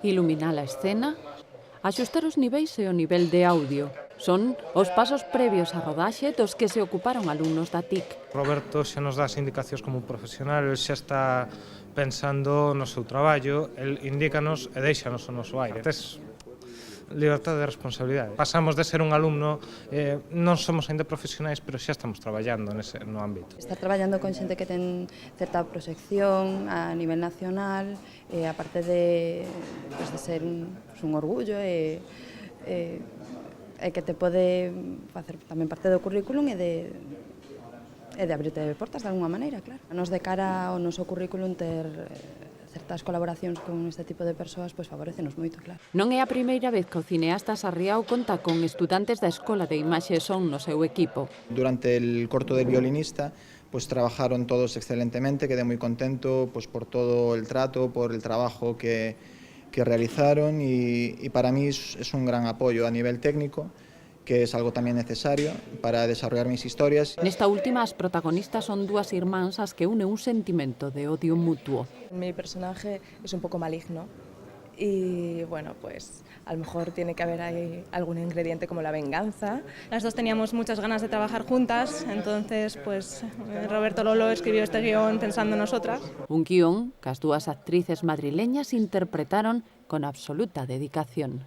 Iluminar a escena, axustar os niveis e o nivel de audio. Son os pasos previos á rodaxe dos que se ocuparon alumnos da TIC. Roberto xa nos dá as indicacións como profesional, el xa está pensando no seu traballo, el indícanos e deixanos o noso aire. Tes libertad de responsabilidade. Pasamos de ser un alumno, non somos ainda profesionais, pero xa estamos traballando no ámbito. Estar traballando con xente que ten certa proxección a nivel nacional, aparte de ser un orgullo e que te pode facer tamén parte do currículum e de abrirte portas de alguma maneira, claro. Nos de cara ao noso currículum ter certas colaboracións con este tipo de persoas, pois favorecenos moito, claro. Non é a primeira vez que o cineasta Sarriao conta con estudantes da Escola de Imaxe e Son no seu equipo. Durante el corto del violinista, pues trabajaron todos excelentemente, quedé muy contento pues por todo el trato, por el trabajo que realizaron y para mí es un gran apoyo a nivel técnico, que es algo tamén necesario para desarrollar mis historias. Nesta última, as protagonistas son dúas irmáns as que une un sentimento de odio mutuo. Mi personaje es un poco maligno y bueno, pues a lo mejor tiene que haber ahí algún ingrediente como la venganza. Las dos teníamos muchas ganas de trabajar juntas, entonces pues Roberto Lolo escribió este guión pensando en nosotras. Un guión que as dúas actrices madrileñas interpretaron con absoluta dedicación.